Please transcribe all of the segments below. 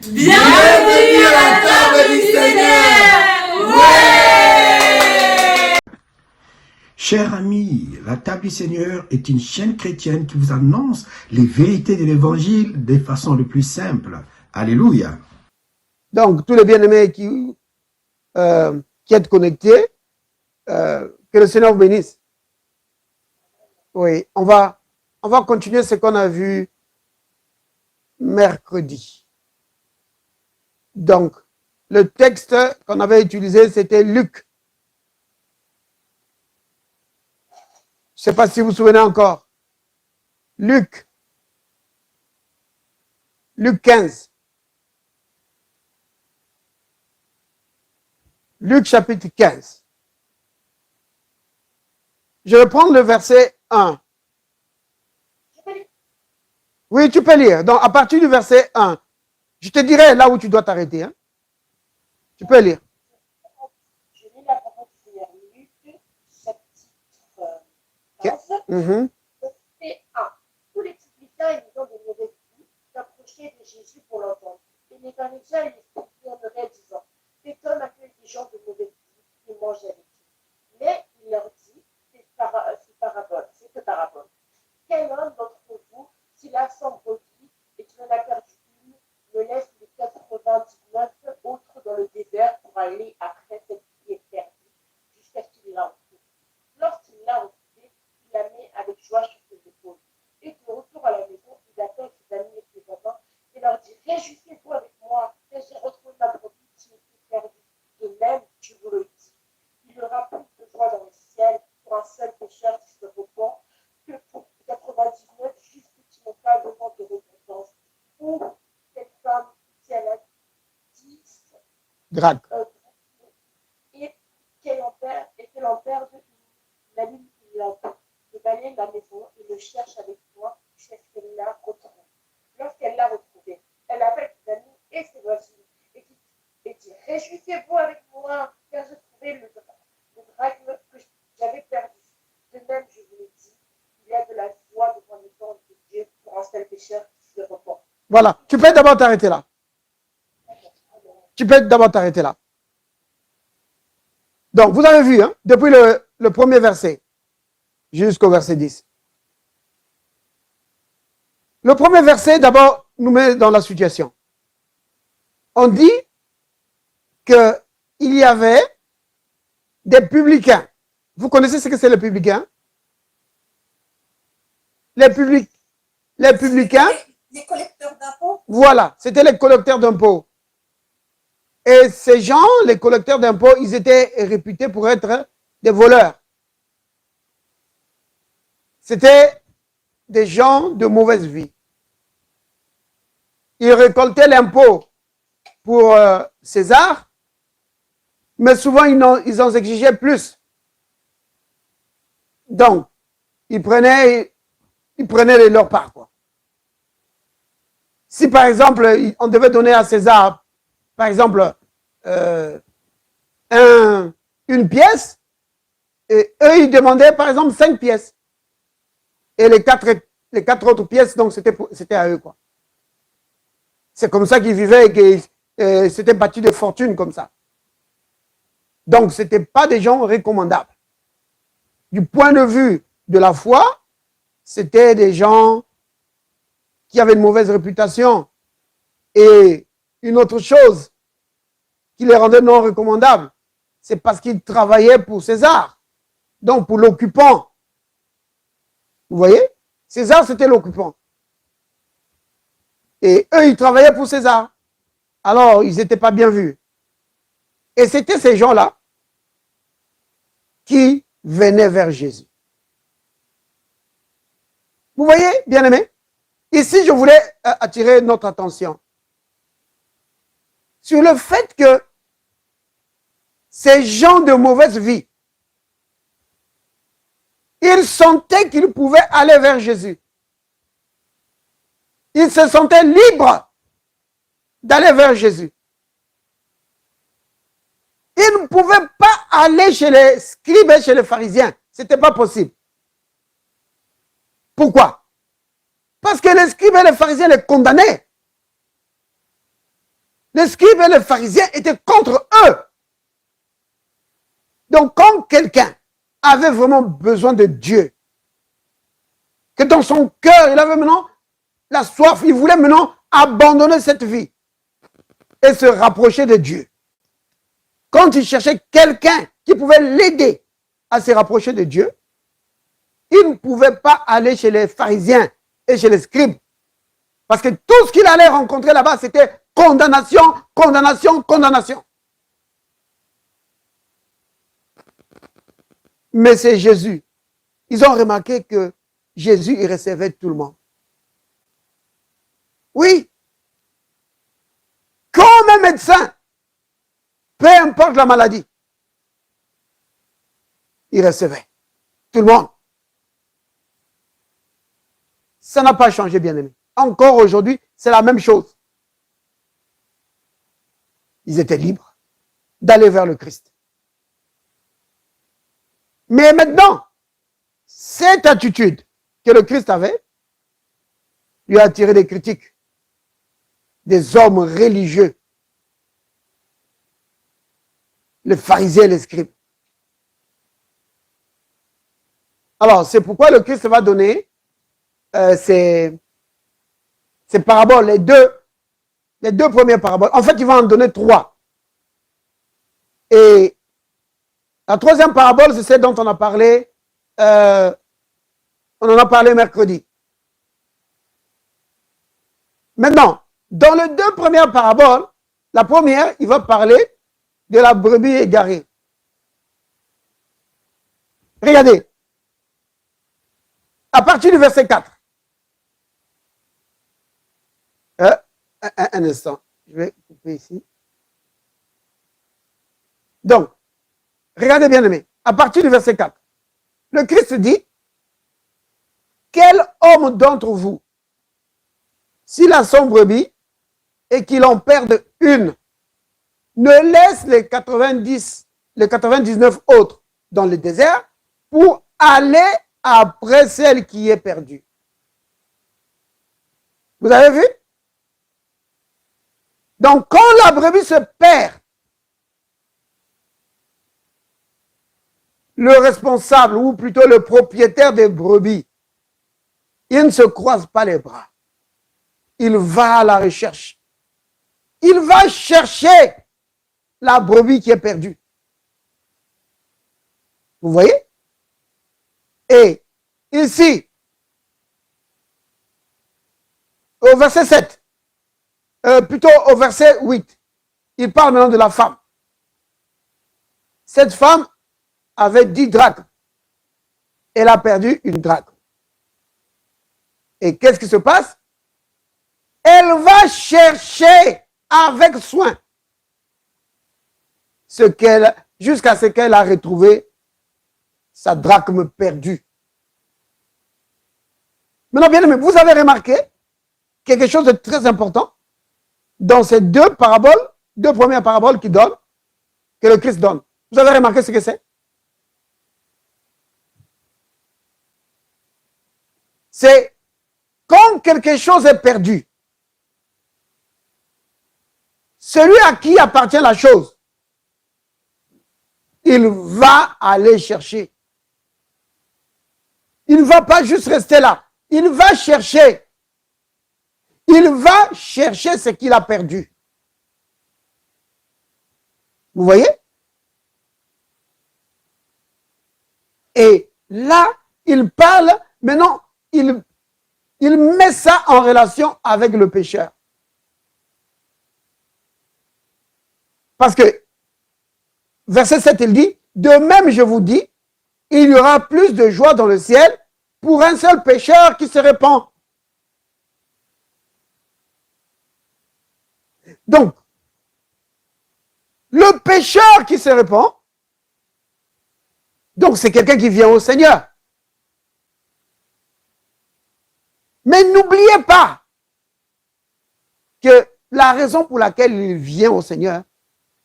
Bienvenue à la table du Seigneur. Ouais! Chers amis, la table du Seigneur est une chaîne chrétienne qui vous annonce les vérités de l'évangile de façon le plus simple. Alléluia. Donc, tous les bien-aimés qui êtes connectés, que le Seigneur vous bénisse. Oui, on va continuer ce qu'on a vu mercredi. Donc, le texte qu'on avait utilisé, c'était Luc. Je ne sais pas si vous vous souvenez encore. Luc 15. Luc chapitre 15. Je vais prendre le verset 1. Oui, tu peux lire. Donc, à partir du verset 1, je te dirai là où tu dois t'arrêter. Hein? Tu peux lire. Je lis la parole du Seigneur. Luc, chapitre 15, verset 1. Tous les publicains ayant de mauvaises vues s'approchaient de Jésus pour l'entendre. Et les pharisiens et les scribes disant, cet homme accueille des gens de mauvaise vie et mange avec eux. Mais il leur dit, cette parabole. Quel homme d'entre vous, s'il a 100 brebis et qu'il en a perdu une, ne laisse les 99 autres dans le désert pour aller après celle qui est perdue, jusqu'à ce qu'il la retrouve. Lorsqu'il l'a retrouvée, il la met avec joie sur ses épaules. Et de retour à la maison, il appelle ses amis et ses voisins et leur dit, réjouissez-vous avec moi, car j'ai retrouvé ma brebis qui était perdue. De même, je vous le dis, il y aura plus de joie dans le ciel pour un seul pécheur qui se repent que pour 99 justes qui n'ont pas besoin de repentance. Ou cette femme qui a la 10 et qu'elle en perde la lune qui lampe. Le balaye la maison et le cherche avec moi jusqu'à ce qu'elle la retrouve. Lorsqu'elle l'a retrouvée, elle appelle ses amis et ses voisines et dit réjouissez-vous avec moi, car j'ai trouvé le drachme que j'avais perdu. De même, je vous l'ai dit, il y a de la joie devant le temps de Dieu pour un seul pécheur qui se repent. Voilà, tu peux d'abord t'arrêter là. Donc, vous avez vu, hein, depuis le premier verset jusqu'au verset 10. Le premier verset, d'abord, nous met dans la situation. On dit qu'il y avait des publicains. Vous connaissez ce que c'est les publicains? Les publicains. Les collecteurs d'impôts. Voilà, c'était les collecteurs d'impôts. Et ces gens, les collecteurs d'impôts, ils étaient réputés pour être des voleurs. C'était des gens de mauvaise vie. Ils récoltaient l'impôt pour César, mais souvent ils en exigeaient plus. Donc, ils prenaient leur part, quoi. Si par exemple, on devait donner à César, par exemple, une pièce, et eux, ils demandaient par exemple 5 pièces. Et les quatre autres pièces, donc c'était à eux, quoi. C'est comme ça qu'ils vivaient et qu'ils s'étaient battus de fortune comme ça. Donc, ce n'étaient pas des gens recommandables. Du point de vue de la foi, c'était des gens qui avaient une mauvaise réputation. Et une autre chose qui les rendait non recommandables, c'est parce qu'ils travaillaient pour César, donc pour l'occupant. Vous voyez? César, c'était l'occupant. Et eux, ils travaillaient pour César. Alors, ils n'étaient pas bien vus. Et c'était ces gens-là qui venaient vers Jésus. Vous voyez, bien-aimés? Ici, je voulais attirer notre attention sur le fait que ces gens de mauvaise vie, ils sentaient qu'ils pouvaient aller vers Jésus. Ils se sentaient libres d'aller vers Jésus. Ils ne pouvaient pas aller chez les scribes et chez les pharisiens. Ce n'était pas possible. Pourquoi? Parce que les scribes et les pharisiens les condamnaient. les scribes et les pharisiens étaient contre eux. Donc, quand quelqu'un avait vraiment besoin de Dieu, que dans son cœur, il avait maintenant la soif, il voulait maintenant abandonner cette vie et se rapprocher de Dieu. Quand il cherchait quelqu'un qui pouvait l'aider à se rapprocher de Dieu, il ne pouvait pas aller chez les pharisiens et chez les scribes. Parce que tout ce qu'il allait rencontrer là-bas, c'était condamnation, condamnation, condamnation. Mais c'est Jésus. Ils ont remarqué que Jésus, il recevait tout le monde. Oui. Comme un médecin, peu importe la maladie, il recevait tout le monde. Ça n'a pas changé, bien-aimé. Encore aujourd'hui, c'est la même chose. Ils étaient libres d'aller vers le Christ. Mais maintenant, cette attitude que le Christ avait lui a attiré des critiques des hommes religieux, les pharisiens et les scribes. Alors, c'est pourquoi le Christ va donner ces paraboles, les deux premières paraboles. En fait, il va en donner 3. Et la troisième parabole, c'est celle dont on a parlé, on en a parlé mercredi. Maintenant, dans les 2 premières paraboles, la première, il va parler de la brebis égarée. Regardez, à partir du verset 4. Un instant, je vais couper ici. Donc, regardez bien aimé, à partir du verset 4, le Christ dit, quel homme d'entre vous, s'il a son brebis et qu'il en perde une, ne laisse les 99 autres dans le désert pour aller après celle qui est perdue. Vous avez vu? Donc, quand la brebis se perd, le responsable, ou plutôt le propriétaire des brebis, il ne se croise pas les bras. Il va à la recherche. Il va chercher la brebis qui est perdue. Vous voyez? Et ici, au verset 7, plutôt au verset 8, il parle maintenant de la femme. Cette femme avait 10 drachmes. Elle a perdu une drachme. Et qu'est-ce qui se passe? Elle va chercher avec soin jusqu'à ce qu'elle a retrouvé sa drachme perdue. Maintenant, bien aimé, vous avez remarqué quelque chose de très important dans ces 2 paraboles, 2 premières paraboles que le Christ donne. Vous avez remarqué ce que c'est? C'est quand quelque chose est perdu, celui à qui appartient la chose, il va aller chercher. Il ne va pas juste rester là. Il va chercher. Il va chercher ce qu'il a perdu. Vous voyez? Et là, il parle, maintenant, il met ça en relation avec le pécheur. Parce que, verset 7, il dit, de même je vous dis, il y aura plus de joie dans le ciel pour un seul pécheur qui se répand. Donc, le pécheur qui se répand, donc c'est quelqu'un qui vient au Seigneur. Mais n'oubliez pas que la raison pour laquelle il vient au Seigneur,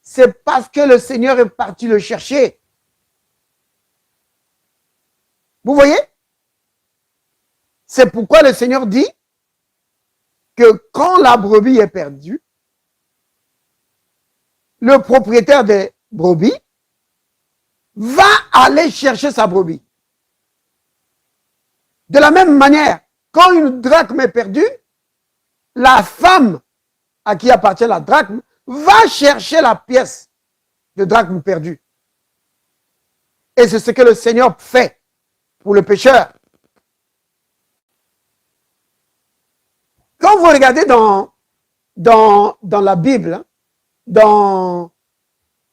c'est parce que le Seigneur est parti le chercher. Vous voyez? C'est pourquoi le Seigneur dit que quand la brebis est perdue, le propriétaire des brebis va aller chercher sa brebis. De la même manière, quand une drachme est perdue, la femme à qui appartient la drachme va chercher la pièce de drachme perdue. Et c'est ce que le Seigneur fait pour le pécheur. Quand vous regardez dans la Bible, dans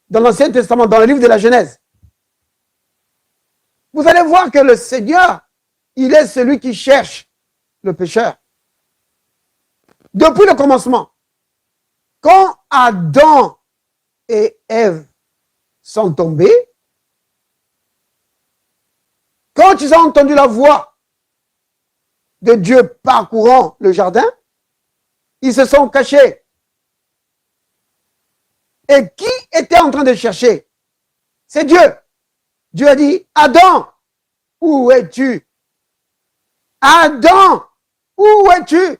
l'Ancien Testament, dans le livre de la Genèse, vous allez voir que le Seigneur, il est celui qui cherche le pécheur. Depuis le commencement, quand Adam et Ève sont tombés, quand ils ont entendu la voix de Dieu parcourant le jardin, ils se sont cachés. Et qui était en train de chercher? C'est Dieu. Dieu a dit, Adam, où es-tu? Adam, où es-tu?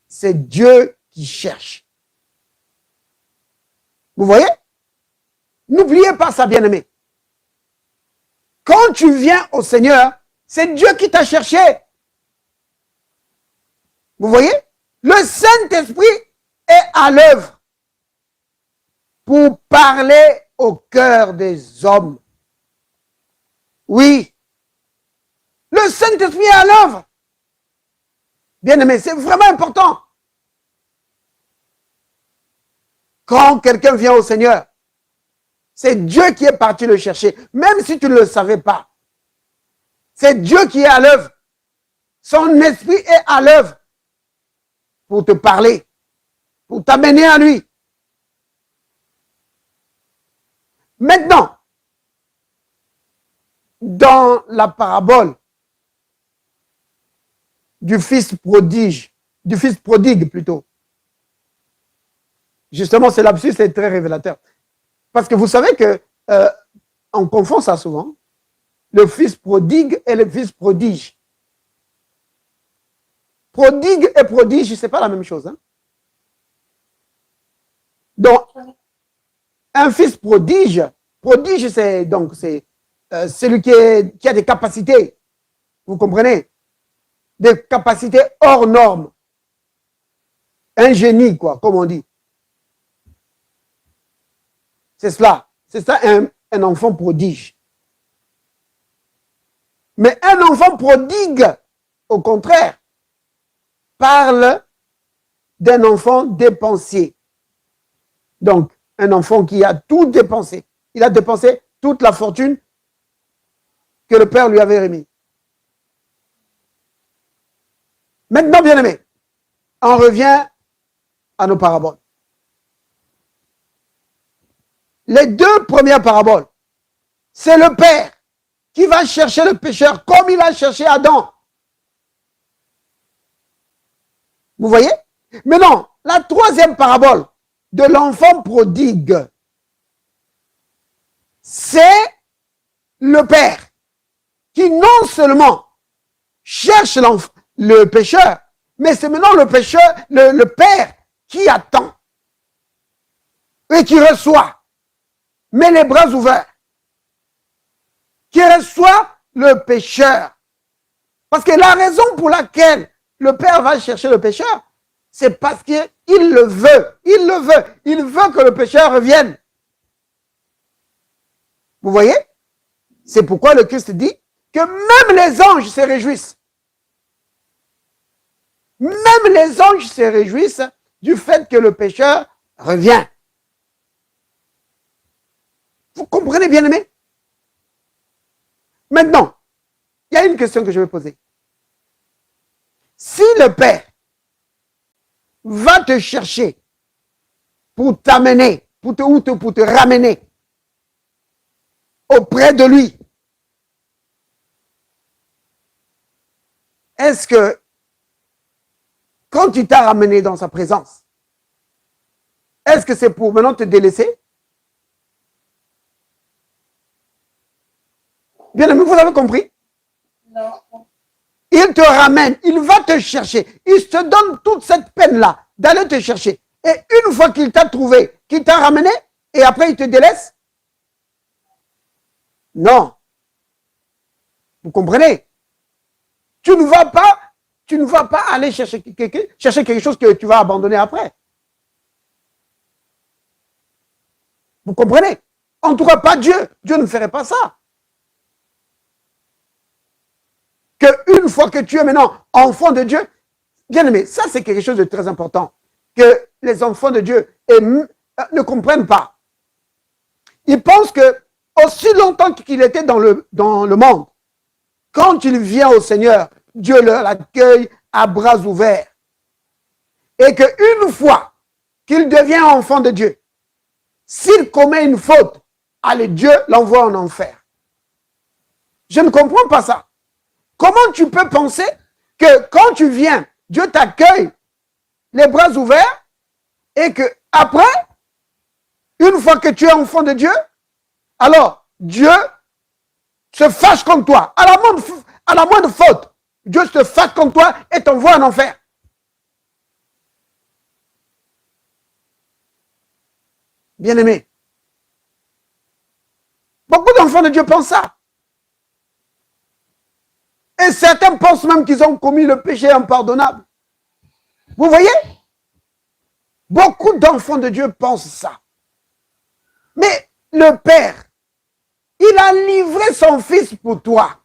C'est Dieu qui cherche. Vous voyez? N'oubliez pas ça, bien-aimé. Quand tu viens au Seigneur, c'est Dieu qui t'a cherché. Vous voyez? Le Saint-Esprit est à l'œuvre pour parler au cœur des hommes. Oui. Le Saint-Esprit est à l'œuvre. Bien-aimé, c'est vraiment important. Quand quelqu'un vient au Seigneur, c'est Dieu qui est parti le chercher, même si tu ne le savais pas. C'est Dieu qui est à l'œuvre. Son esprit est à l'œuvre pour te parler, pour t'amener à lui. Maintenant, dans la parabole du fils prodigue plutôt. Justement, ce lapsus est très révélateur. Parce que vous savez que on confond ça souvent. Le fils prodigue et le fils prodige. Prodigue et prodige, ce n'est pas la même chose. Hein? Donc, un fils prodige, c'est donc celui qui a des capacités. Vous comprenez? Des capacités hors normes. Un génie, quoi, comme on dit. C'est cela. C'est ça un enfant prodige. Mais un enfant prodigue, au contraire, parle d'un enfant dépensier. Donc, un enfant qui a tout dépensé. Il a dépensé toute la fortune que le père lui avait remis. Maintenant, bien-aimé, on revient à nos paraboles. Les deux premières paraboles, c'est le père qui va chercher le pécheur comme il a cherché Adam. Vous voyez? Mais non, la troisième parabole de l'enfant prodigue, c'est le père qui non seulement cherche le pécheur, mais c'est maintenant le père qui attend et qui reçoit, met les bras ouverts, qui reçoit le pécheur. Parce que la raison pour laquelle le père va chercher le pécheur, c'est parce qu'il le veut. Il le veut. Il veut que le pécheur revienne. Vous voyez? C'est pourquoi le Christ dit que même les anges se réjouissent. Même les anges se réjouissent du fait que le pécheur revient. Vous comprenez, bien aimé? Maintenant, il y a une question que je vais poser. Si le Père va te chercher pour t'amener, pour te ramener auprès de lui, est-ce que quand tu t'as ramené dans sa présence, est-ce que c'est pour maintenant te délaisser? Bien aimé, vous avez compris? Non. Il te ramène, il va te chercher. Il te donne toute cette peine-là d'aller te chercher. Et une fois qu'il t'a trouvé, qui t'a ramené et après il te délaisse? Non. Vous comprenez? Tu ne vas pas aller chercher quelque chose que tu vas abandonner après. Vous comprenez? En tout cas, pas Dieu. Dieu ne ferait pas ça. Qu'une fois que tu es maintenant enfant de Dieu, bien aimé, ça c'est quelque chose de très important, que les enfants de Dieu ne comprennent pas. Ils pensent que aussi longtemps qu'il était dans le monde, quand il vient au Seigneur, Dieu l'accueille à bras ouverts. Et qu'une fois qu'il devient enfant de Dieu, s'il commet une faute, allez, Dieu l'envoie en enfer. Je ne comprends pas ça. Comment tu peux penser que quand tu viens, Dieu t'accueille les bras ouverts et que après, une fois que tu es enfant de Dieu, alors Dieu se fâche contre toi. À la moindre faute, Dieu se fâche contre toi et t'envoie en enfer. Bien-aimé, beaucoup d'enfants de Dieu pensent ça. Et certains pensent même qu'ils ont commis le péché impardonnable. Vous voyez? Beaucoup d'enfants de Dieu pensent ça. Mais le Père, il a livré son Fils pour toi,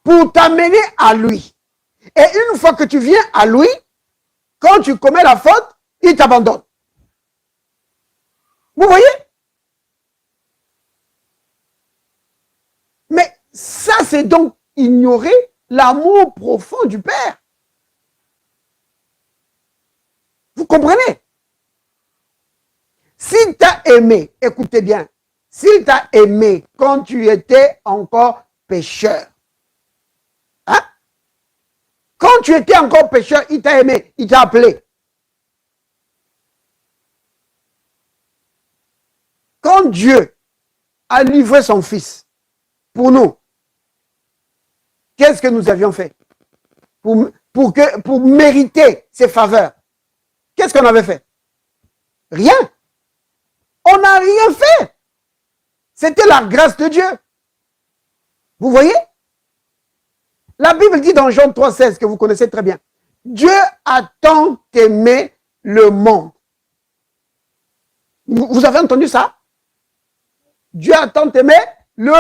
pour t'amener à lui. Et une fois que tu viens à lui, quand tu commets la faute, il t'abandonne. Vous voyez? Mais ça, c'est donc ignorer l'amour profond du Père. Vous comprenez? S'il t'a aimé, écoutez bien, s'il t'a aimé quand tu étais encore pécheur, hein? Quand tu étais encore pécheur, il t'a aimé, il t'a appelé. Quand Dieu a livré son Fils pour nous, qu'est-ce que nous avions fait pour mériter ses faveurs? Qu'est-ce qu'on avait fait? Rien. On n'a rien fait. C'était la grâce de Dieu. Vous voyez? La Bible dit dans Jean 3,16, que vous connaissez très bien, Dieu a tant aimé le monde. Vous avez entendu ça? Dieu a tant aimé le...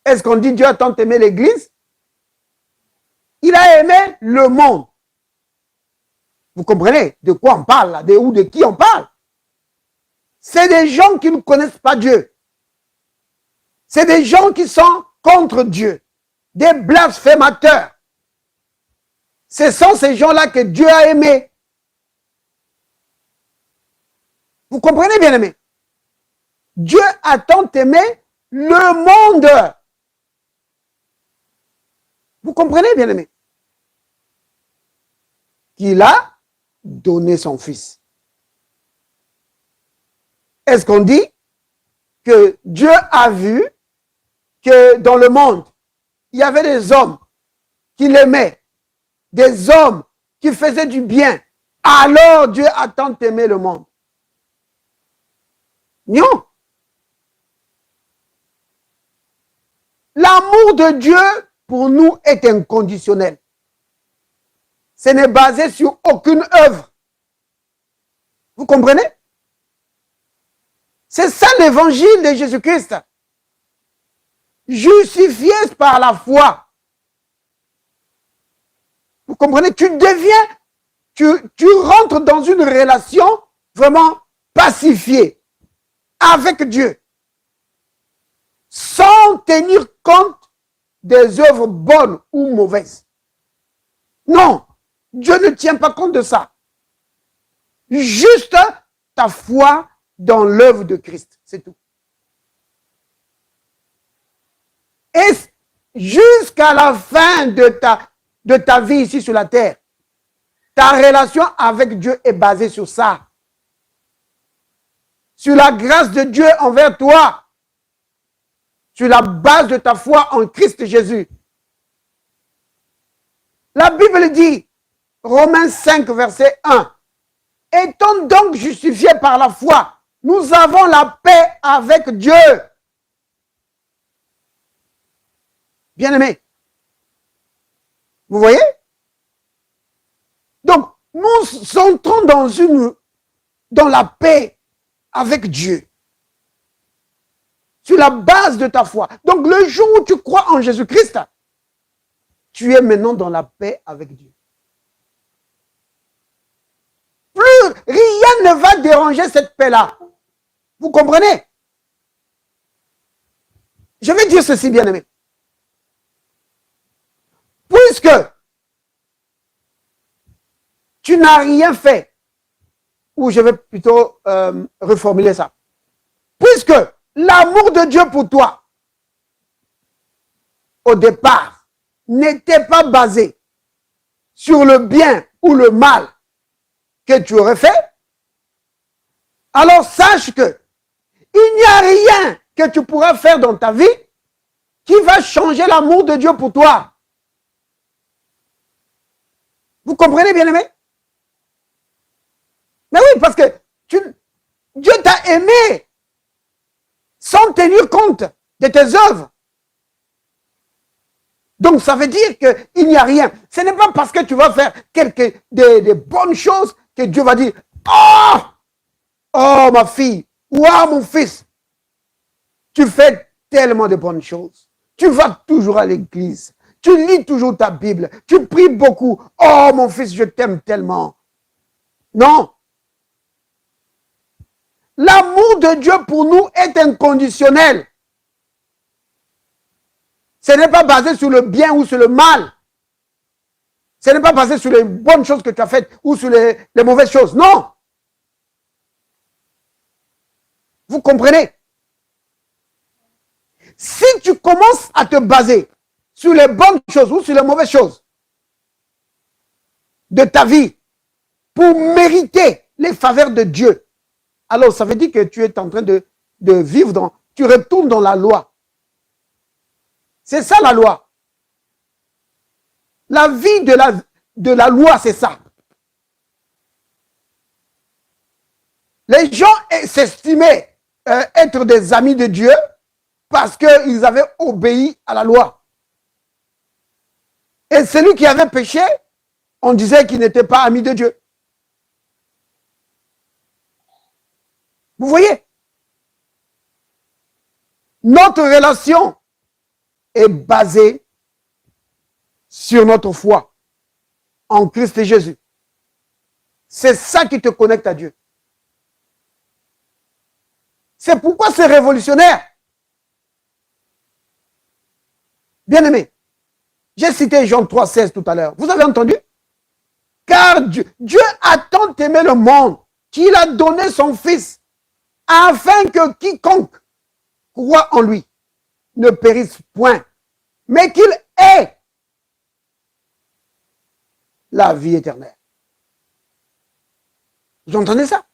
Est-ce qu'on dit Dieu a tant aimé l'Église? Il a aimé le monde. Vous comprenez de quoi on parle là, ou de qui on parle? C'est des gens qui ne connaissent pas Dieu. C'est des gens qui sont contre Dieu. Des blasphémateurs. Ce sont ces gens-là que Dieu a aimés. Vous comprenez, bien aimé? Dieu a tant aimé le monde. Vous comprenez, bien aimé? Qu'il a donné son Fils. Est-ce qu'on dit que Dieu a vu que dans le monde, il y avait des hommes qui l'aimaient, des hommes qui faisaient du bien. Alors Dieu a tant aimé le monde. Non. L'amour de Dieu pour nous est inconditionnel. Ce n'est basé sur aucune œuvre. Vous comprenez? C'est ça l'évangile de Jésus-Christ. Justifié par la foi. Vous comprenez? Tu deviens, tu rentres dans une relation vraiment pacifiée avec Dieu, sans tenir compte des œuvres bonnes ou mauvaises. Non, Dieu ne tient pas compte de ça. Juste ta foi dans l'œuvre de Christ, c'est tout. Et jusqu'à la fin de ta vie ici sur la terre, ta relation avec Dieu est basée sur ça. Sur la grâce de Dieu envers toi. Sur la base de ta foi en Christ Jésus. La Bible dit, Romains 5, verset 1, Étant donc justifiés par la foi, nous avons la paix avec Dieu. Bien-aimés, vous voyez? Donc, nous entrons dans la paix avec Dieu. Sur la base de ta foi. Donc, le jour où tu crois en Jésus-Christ, tu es maintenant dans la paix avec Dieu. Plus rien ne va déranger cette paix-là. Vous comprenez? Je vais dire ceci, bien-aimé. Puisque tu n'as rien fait, ou je vais plutôt reformuler ça. Puisque l'amour de Dieu pour toi, au départ, n'était pas basé sur le bien ou le mal que tu aurais fait, alors sache que il n'y a rien que tu pourras faire dans ta vie qui va changer l'amour de Dieu pour toi. Vous comprenez, bien-aimé? Mais oui, parce que Dieu t'a aimé sans tenir compte de tes œuvres. Donc, ça veut dire qu'il n'y a rien. Ce n'est pas parce que tu vas faire des bonnes choses que Dieu va dire « Oh, oh ma fille, wow, mon fils, tu fais tellement de bonnes choses. Tu vas toujours à l'église. Tu lis toujours ta Bible. Tu pries beaucoup. Oh, mon fils, je t'aime tellement. » Non. L'amour de Dieu pour nous est inconditionnel. Ce n'est pas basé sur le bien ou sur le mal. Ce n'est pas basé sur les bonnes choses que tu as faites ou sur les mauvaises choses. Non. Vous comprenez? Si tu commences à te baser sur les bonnes choses ou sur les mauvaises choses de ta vie pour mériter les faveurs de Dieu, alors ça veut dire que tu es en train de vivre dans... Tu retournes dans la loi. C'est ça la loi. La vie de la loi, c'est ça. Les gens s'estimaient être des amis de Dieu parce qu'ils avaient obéi à la loi. Et celui qui avait péché, on disait qu'il n'était pas ami de Dieu. Vous voyez? Notre relation est basée sur notre foi en Christ Jésus. C'est ça qui te connecte à Dieu. C'est pourquoi c'est révolutionnaire. Bien-aimé, j'ai cité Jean 3,16 tout à l'heure. Vous avez entendu? Car Dieu a tant aimé le monde qu'il a donné son Fils afin que quiconque croit en lui ne périsse point, mais qu'il ait la vie éternelle. Vous entendez ça?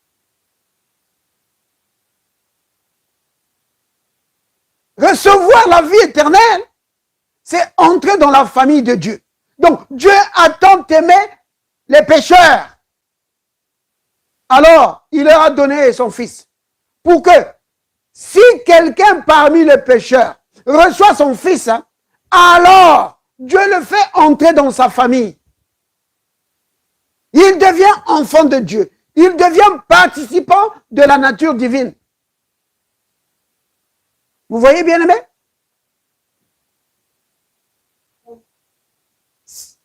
Recevoir la vie éternelle, c'est entrer dans la famille de Dieu. Donc, Dieu a tant aimé les pécheurs. Alors, il leur a donné son Fils. Pour que, si quelqu'un parmi les pécheurs reçoit son Fils, alors Dieu le fait entrer dans sa famille. Il devient enfant de Dieu. Il devient participant de la nature divine. Vous voyez, bien-aimé?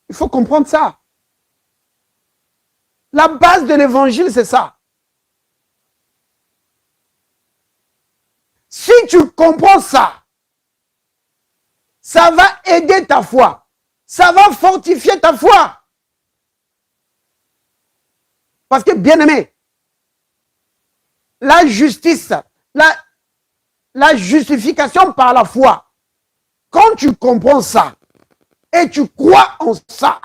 Il faut comprendre ça. La base de l'évangile, c'est ça. Si tu comprends ça, ça va aider ta foi. Ça va fortifier ta foi. Parce que, bien-aimé, la justice, la justification par la foi, quand tu comprends ça et tu crois en ça,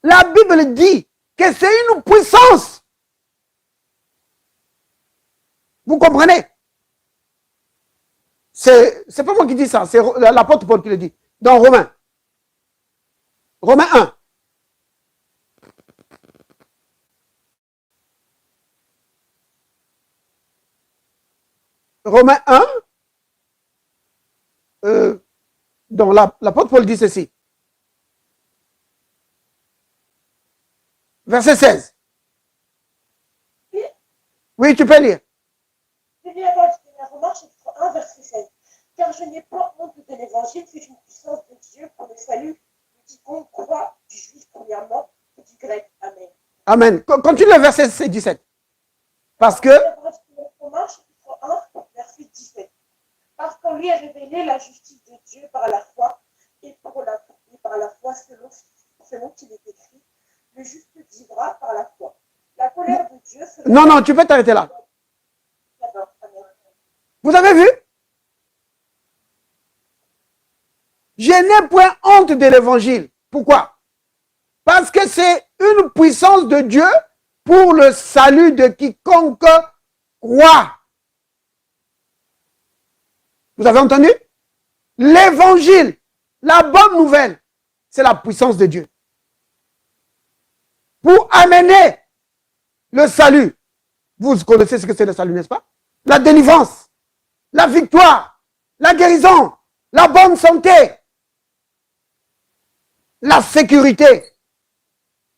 la Bible dit que c'est une puissance. Vous comprenez? C'est pas moi qui dis ça, c'est l'apôtre Paul qui le dit. Dans Romains. Romains 1. Romains 1, donc l'apôtre Paul dit ceci. Verset 16. Oui, tu peux lire. Je lis avant la Romains chapitre 1, verset 16. Car je n'ai pas honte de l'évangile, c'est une puissance de Dieu pour le salut de quiconque croit, du juif premièrement et du grec. Amen. Amen. Continue le verset 17. Parce que... Romains chapitre 1, verset 17. Parce qu'on lui a révélé la justice de Dieu par la foi, et par la foi selon qu'il est écrit, le juste vivra par la foi. La colère de Dieu... Non, tu peux t'arrêter là. Vous avez vu? Je n'ai point honte de l'évangile. Pourquoi? Parce que c'est une puissance de Dieu pour le salut de quiconque croit. Vous avez entendu? L'évangile, la bonne nouvelle, c'est la puissance de Dieu. Pour amener le salut. Vous connaissez ce que c'est le salut, n'est-ce pas? La délivrance, la victoire, la guérison, la bonne santé, la sécurité.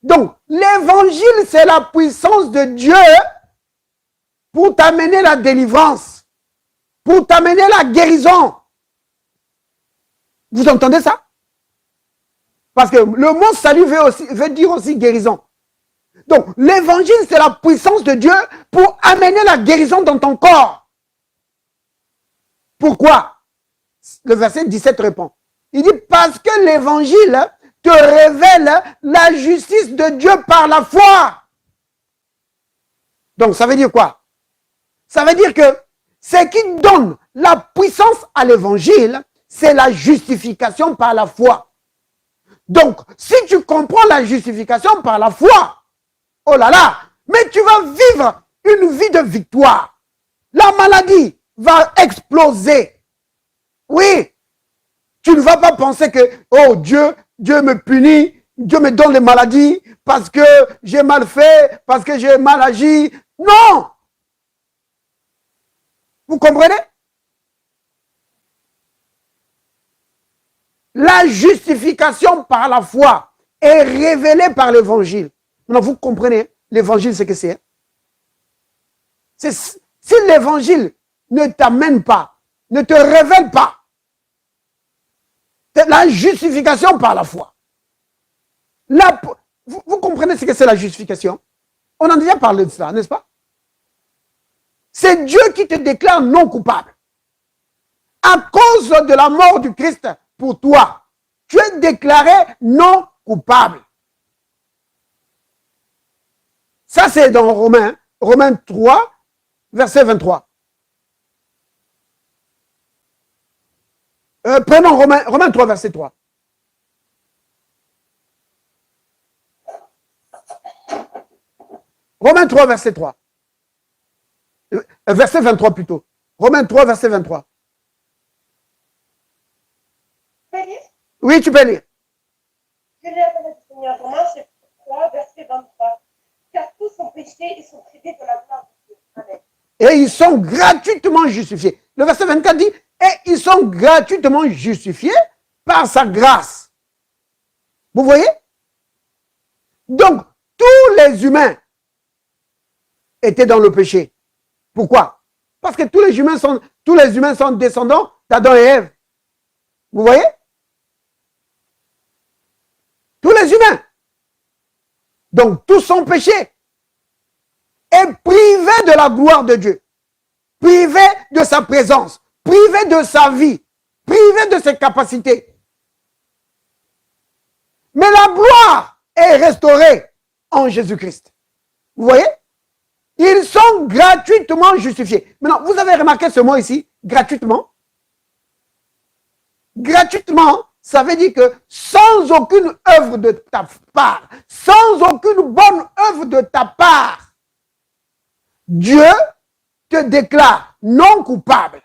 Donc, l'évangile, c'est la puissance de Dieu pour t'amener la délivrance, pour t'amener la guérison. Vous entendez ça? Parce que le mot salut veut dire aussi guérison. Donc, l'évangile, c'est la puissance de Dieu pour amener la guérison dans ton corps. Pourquoi? Le verset 17 répond. Il dit, parce que l'évangile te révèle la justice de Dieu par la foi. Donc, ça veut dire quoi? Ça veut dire que ce qui donne la puissance à l'évangile, c'est la justification par la foi. Donc, si tu comprends la justification par la foi, oh là là, mais tu vas vivre une vie de victoire. La maladie va exploser. Oui, tu ne vas pas penser que, oh Dieu me punit, Dieu me donne les maladies parce que j'ai mal fait, parce que j'ai mal agi. Non! Vous comprenez? La justification par la foi est révélée par l'évangile. Maintenant, vous comprenez l'évangile, ce que c'est. Si l'évangile ne t'amène pas, ne te révèle pas, c'est la justification par la foi. Vous comprenez ce que c'est la justification? On a déjà parlé de ça, n'est-ce pas? C'est Dieu qui te déclare non coupable. À cause de la mort du Christ pour toi, tu es déclaré non coupable. Ça, c'est dans Romains 3, verset 23. Prenons Romains 3, verset 3. Romains 3, verset 3. Verset 23 plutôt. Romains 3, verset 23. Oui, tu peux lire. Je lis la parole du Seigneur. Romains 3, verset 23. Car tous sont péchés et sont privés de la gloire de Dieu. Amen. Et ils sont gratuitement justifiés. Le verset 24 dit, et ils sont gratuitement justifiés par sa grâce. Vous voyez? Donc, tous les humains étaient dans le péché. Pourquoi? Parce que tous les humains sont descendants d'Adam et Ève. Vous voyez? Tous les humains. Donc, tous sont péchés. Et privés de la gloire de Dieu. Privés de sa présence. Privés de sa vie. Privés de ses capacités. Mais la gloire est restaurée en Jésus-Christ. Vous voyez? Ils sont gratuitement justifiés. Maintenant, vous avez remarqué ce mot ici, gratuitement. Gratuitement, ça veut dire que sans aucune œuvre de ta part, sans aucune bonne œuvre de ta part, Dieu te déclare non coupable.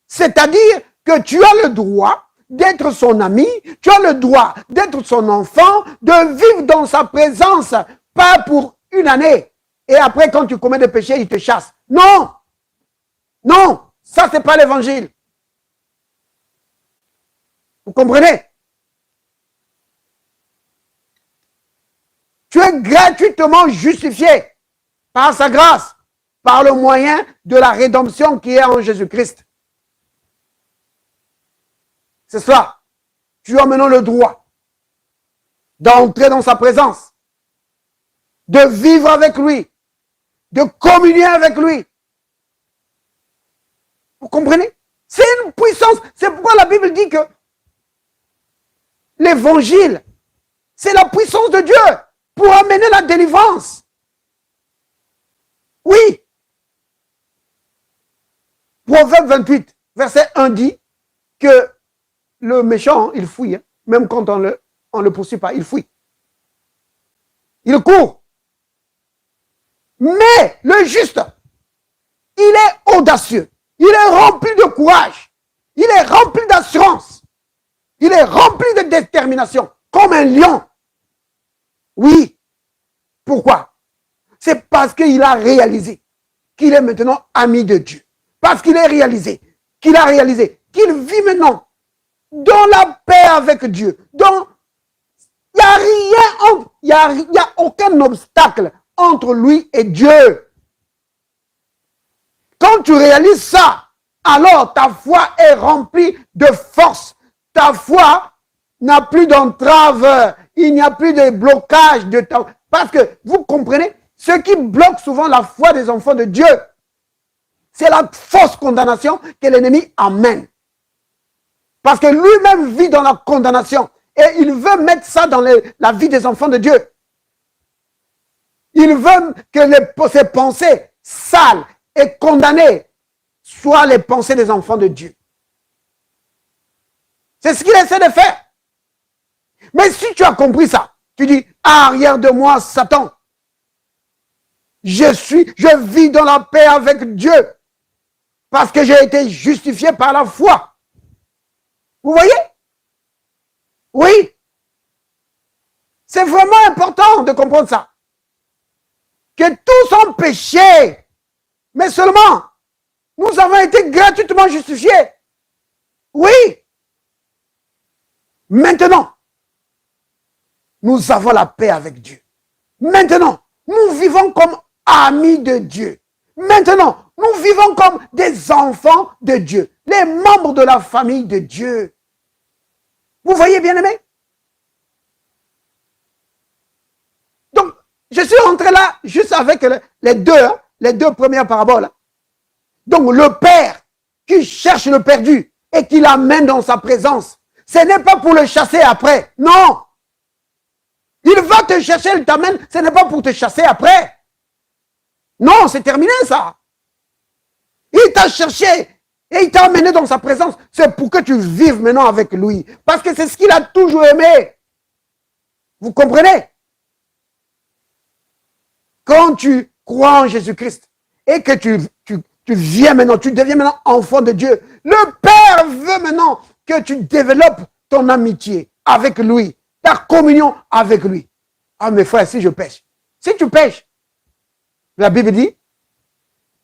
C'est-à-dire que tu as le droit d'être son ami, tu as le droit d'être son enfant, de vivre dans sa présence, pas pour une année. Et après, quand tu commets des péchés, il te chasse. Non! Non! Ça, c'est pas l'évangile. Vous comprenez? Tu es gratuitement justifié par sa grâce, par le moyen de la rédemption qui est en Jésus-Christ. C'est cela. Tu as maintenant le droit d'entrer dans sa présence, de vivre avec lui, de communier avec lui. Vous comprenez? C'est une puissance. C'est pourquoi la Bible dit que l'évangile, c'est la puissance de Dieu pour amener la délivrance. Oui. Proverbe 28, verset 1 dit que le méchant, il fouille. Hein. Même quand on le poursuit pas, il fouille. Il court. Mais le juste, il est audacieux. Il est rempli de courage. Il est rempli d'assurance. Il est rempli de détermination, comme un lion. Oui. Pourquoi? C'est parce qu'il a réalisé qu'il est maintenant ami de Dieu. Parce qu'il est réalisé, qu'il a réalisé, qu'il vit maintenant dans la paix avec Dieu. Il n'y a rien, il n'y a aucun obstacle entre lui et Dieu. Quand tu réalises ça, alors ta foi est remplie de force. Ta foi n'a plus d'entrave, il n'y a plus de blocage de ta... Parce que, vous comprenez, ce qui bloque souvent la foi des enfants de Dieu, c'est la fausse condamnation que l'ennemi amène. Parce que lui-même vit dans la condamnation. Et il veut mettre ça dans la vie des enfants de Dieu. Il veut que ses pensées sales et condamnées soient les pensées des enfants de Dieu. C'est ce qu'il essaie de faire. Mais si tu as compris ça, tu dis, arrière de moi, Satan. Je vis dans la paix avec Dieu. Parce que j'ai été justifié par la foi. Vous voyez? Oui. C'est vraiment important de comprendre ça. Que tous ont péché. Mais seulement, nous avons été gratuitement justifiés. Oui. Maintenant, nous avons la paix avec Dieu. Maintenant, nous vivons comme amis de Dieu. Maintenant, nous vivons comme des enfants de Dieu, les membres de la famille de Dieu. Vous voyez, bien-aimés? Donc, je suis rentré là juste avec les deux premières paraboles. Donc, le Père qui cherche le perdu et qui l'amène dans sa présence, ce n'est pas pour le chasser après. Non. Il va te chercher, il t'amène, ce n'est pas pour te chasser après. Non, c'est terminé ça. Il t'a cherché et il t'a amené dans sa présence. C'est pour que tu vives maintenant avec lui. Parce que c'est ce qu'il a toujours aimé. Vous comprenez? Quand tu crois en Jésus-Christ et que tu viens maintenant, tu deviens maintenant enfant de Dieu, le Père veut maintenant que tu développes ton amitié avec lui, ta communion avec lui. Ah mes frères, si je pêche, si tu pêches, la Bible dit,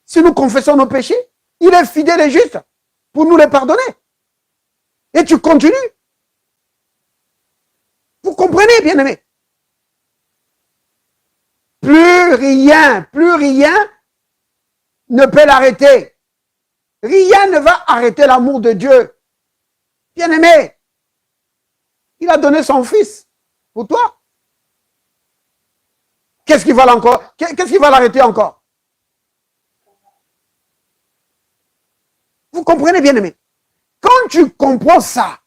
si nous confessons nos péchés, il est fidèle et juste pour nous les pardonner. Et tu continues. Vous comprenez, bien-aimés? Plus rien ne peut l'arrêter. Rien ne va arrêter l'amour de Dieu. Bien-aimé, il a donné son fils pour toi. Qu'est-ce qui va l'arrêter encore? Vous comprenez, bien-aimé? Quand tu comprends ça,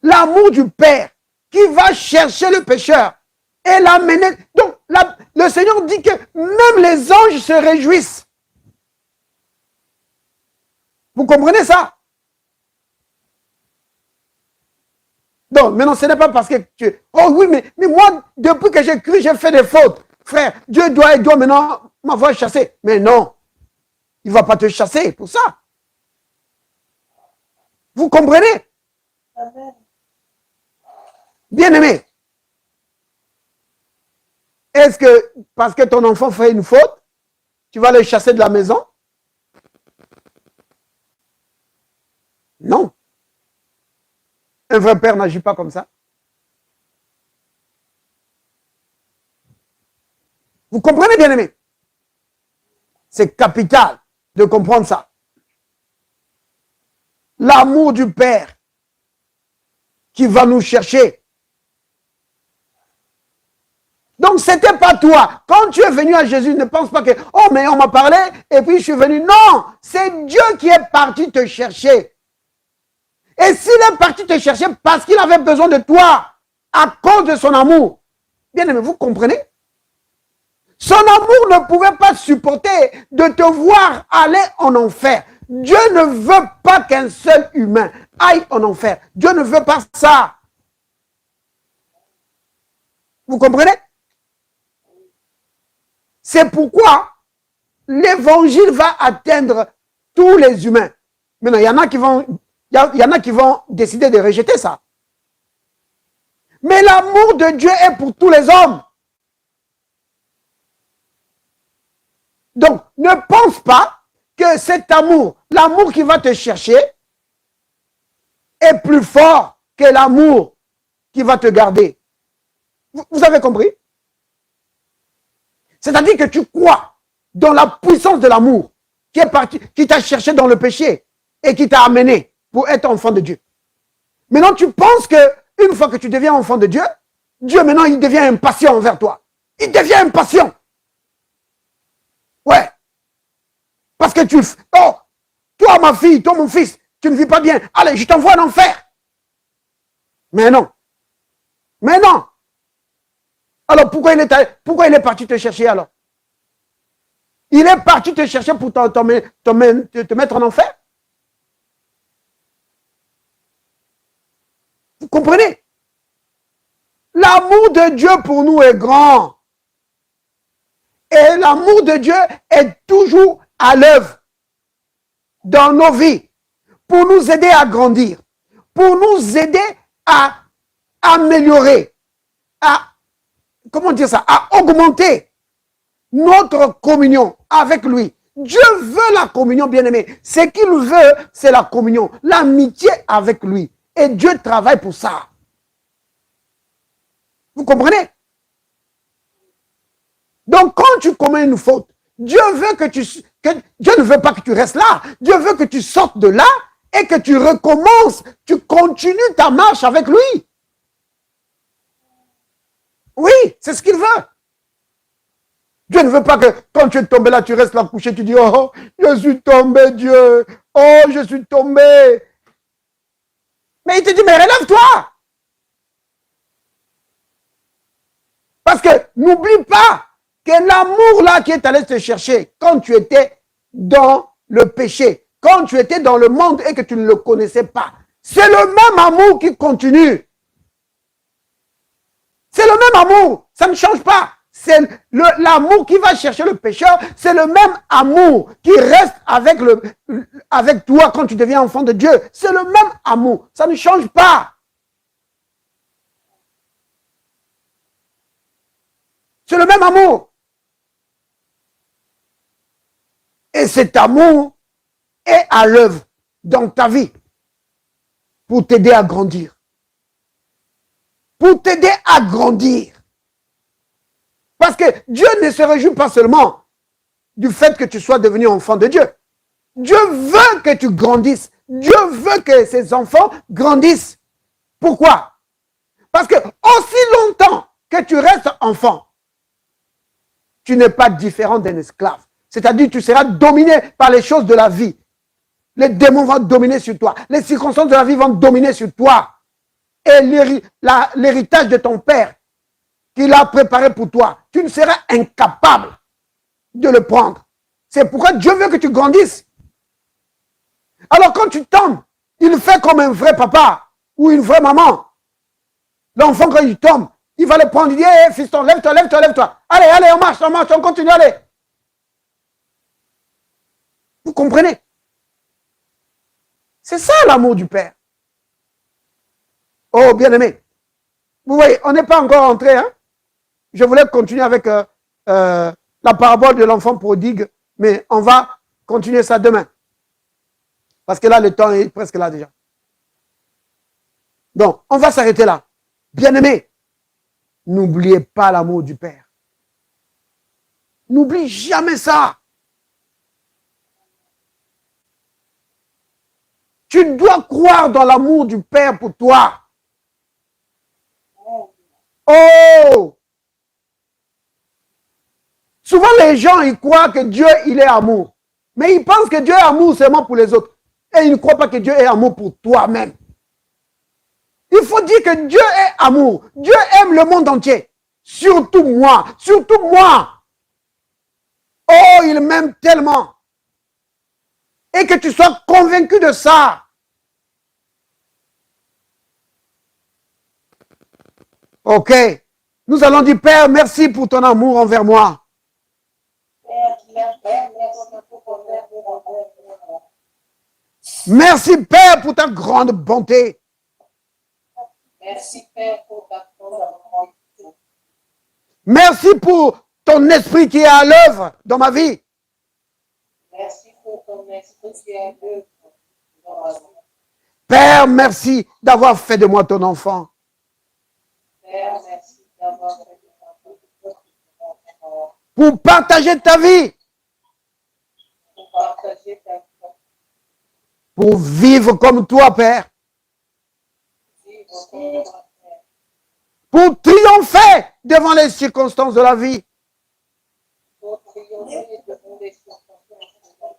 l'amour du Père qui va chercher le pécheur et l'amener. Donc, le Seigneur dit que même les anges se réjouissent. Vous comprenez ça? Donc, maintenant, ce n'est pas parce que tu... Oh oui, mais moi, depuis que j'ai cru, j'ai fait des fautes. Frère, Dieu doit maintenant m'avoir chassé. Mais non, il ne va pas te chasser pour ça. Vous comprenez? Amen. Bien-aimé, est-ce que parce que ton enfant fait une faute, tu vas le chasser de la maison? Non. Un vrai père n'agit pas comme ça. Vous comprenez, bien aimé? C'est capital de comprendre ça. L'amour du Père qui va nous chercher. Donc, ce n'était pas toi. Quand tu es venu à Jésus, ne pense pas que, oh, mais on m'a parlé et puis je suis venu. Non, c'est Dieu qui est parti te chercher. Et s'il est parti te chercher parce qu'il avait besoin de toi, à cause de son amour, bien aimé, vous comprenez? Son amour ne pouvait pas supporter de te voir aller en enfer. Dieu ne veut pas qu'un seul humain aille en enfer. Dieu ne veut pas ça. Vous comprenez? C'est pourquoi l'évangile va atteindre tous les humains. Maintenant, il y en a qui vont décider de rejeter ça. Mais l'amour de Dieu est pour tous les hommes. Donc, ne pense pas que cet amour, l'amour qui va te chercher, est plus fort que l'amour qui va te garder. Vous avez compris? C'est-à-dire que tu crois dans la puissance de l'amour qui est parti, qui t'a cherché dans le péché et qui t'a amené pour être enfant de Dieu. Maintenant, tu penses que une fois que tu deviens enfant de Dieu, Dieu maintenant il devient impatient envers toi. Il devient impatient. Ouais. Parce que oh, toi ma fille, toi mon fils, tu ne vis pas bien. Allez, je t'envoie en enfer. Mais non. Mais non. Alors pourquoi il est parti te chercher alors? Il est parti te chercher pour te mettre en enfer. Vous comprenez? L'amour de Dieu pour nous est grand. Et l'amour de Dieu est toujours à l'œuvre dans nos vies pour nous aider à grandir, pour nous aider à améliorer, à, comment dire ça, à augmenter notre communion avec lui. Dieu veut la communion, bien-aimé. Ce qu'il veut, c'est la communion, l'amitié avec lui. Et Dieu travaille pour ça. Vous comprenez? Donc, quand tu commets une faute, Dieu ne veut pas que tu restes là. Dieu veut que tu sortes de là et que tu recommences, tu continues ta marche avec lui. Oui, c'est ce qu'il veut. Dieu ne veut pas que quand tu es tombé là, tu restes là couché, tu dis, oh, je suis tombé, Dieu. Oh, je suis tombé. Mais il te dit, mais relève-toi. Parce que n'oublie pas que l'amour là qui est allé te chercher quand tu étais dans le péché, quand tu étais dans le monde et que tu ne le connaissais pas, c'est le même amour qui continue. C'est le même amour, ça ne change pas. C'est l'amour qui va chercher le pécheur, c'est le même amour qui reste avec toi quand tu deviens enfant de Dieu. C'est le même amour, ça ne change pas. C'est le même amour. Et cet amour est à l'œuvre dans ta vie pour t'aider à grandir. Pour t'aider à grandir. Parce que Dieu ne se réjouit pas seulement du fait que tu sois devenu enfant de Dieu. Dieu veut que tu grandisses. Dieu veut que ses enfants grandissent. Pourquoi? Parce que aussi longtemps que tu restes enfant, tu n'es pas différent d'un esclave. C'est-à-dire que tu seras dominé par les choses de la vie. Les démons vont dominer sur toi. Les circonstances de la vie vont dominer sur toi. Et l'héritage de ton père qu'il a préparé pour toi, tu ne seras incapable de le prendre. C'est pourquoi Dieu veut que tu grandisses. Alors quand tu tombes, il fait comme un vrai papa ou une vraie maman. L'enfant quand il tombe, il va le prendre, il dit, hey, fiston, lève-toi, lève-toi, lève-toi. Allez, allez, on marche, on continue, allez. Vous comprenez? C'est ça l'amour du Père. Oh, bien-aimé. Vous voyez, on n'est pas encore entré. Hein? Je voulais continuer avec la parabole de l'enfant prodigue, mais on va continuer ça demain. Parce que là, le temps est presque là déjà. Donc, on va s'arrêter là. Bien-aimés, n'oubliez pas l'amour du Père. N'oublie jamais ça. Tu dois croire dans l'amour du Père pour toi. Oh! Souvent, les gens, ils croient que Dieu, il est amour. Mais ils pensent que Dieu est amour seulement pour les autres. Et ils ne croient pas que Dieu est amour pour toi-même. Il faut dire que Dieu est amour. Dieu aime le monde entier. Surtout moi. Surtout moi. Oh, il m'aime tellement. Et que tu sois convaincu de ça. Ok. Nous allons dire, Père, merci pour ton amour envers moi. Merci, Père, pour ta grande bonté. Merci, Père, pour ta grande bonté. Merci pour ton esprit qui est à l'œuvre dans ma vie. Merci pour ton esprit qui est à l'œuvre dans ma vie. Père, merci d'avoir fait de moi ton enfant. Père, merci d'avoir fait de moi ton enfant. Pour partager ta vie. Pour partager ta vie. Pour vivre comme toi, Père. Vivre comme toi, Père. Pour triompher devant les circonstances de la vie. Pour triompher devant les circonstances de la vie.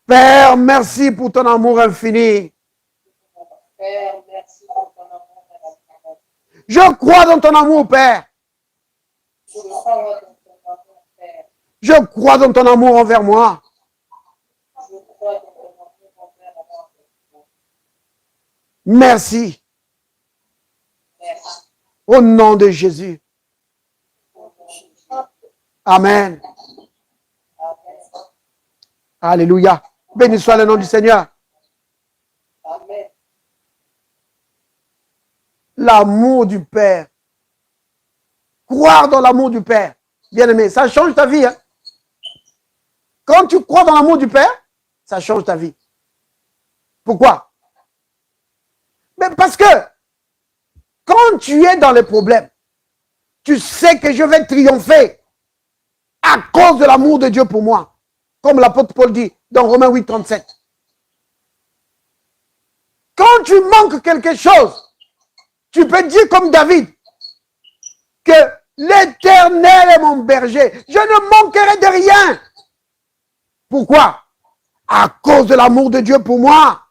Père, merci pour ton amour infini. Père, merci pour ton amour infini. Je crois dans ton amour, Père. Je crois dans ton amour, Père. Je crois dans ton amour envers moi. Je crois dans ton amour envers moi. Merci. Merci. Au nom de Jésus. Amen. Amen. Alléluia. Béni soit le nom du Seigneur. Amen. L'amour du Père. Croire dans l'amour du Père. Bien-aimé, ça change ta vie. Hein? Quand tu crois dans l'amour du Père, ça change ta vie. Pourquoi? Mais parce que quand tu es dans les problèmes, tu sais que je vais triompher à cause de l'amour de Dieu pour moi. Comme l'apôtre Paul dit dans Romains 8, 37. Quand tu manques quelque chose, tu peux dire comme David que l'Éternel est mon berger. Je ne manquerai de rien. Pourquoi? À cause de l'amour de Dieu pour moi.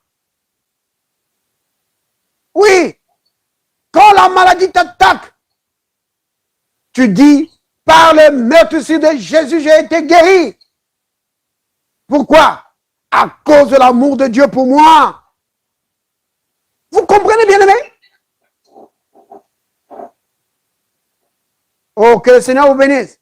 Oui. Quand la maladie t'attaque, tu dis, par le meurtrissure de Jésus, j'ai été guéri. Pourquoi? À cause de l'amour de Dieu pour moi. Vous comprenez, bien-aimés? Oh, que le Seigneur vous bénisse.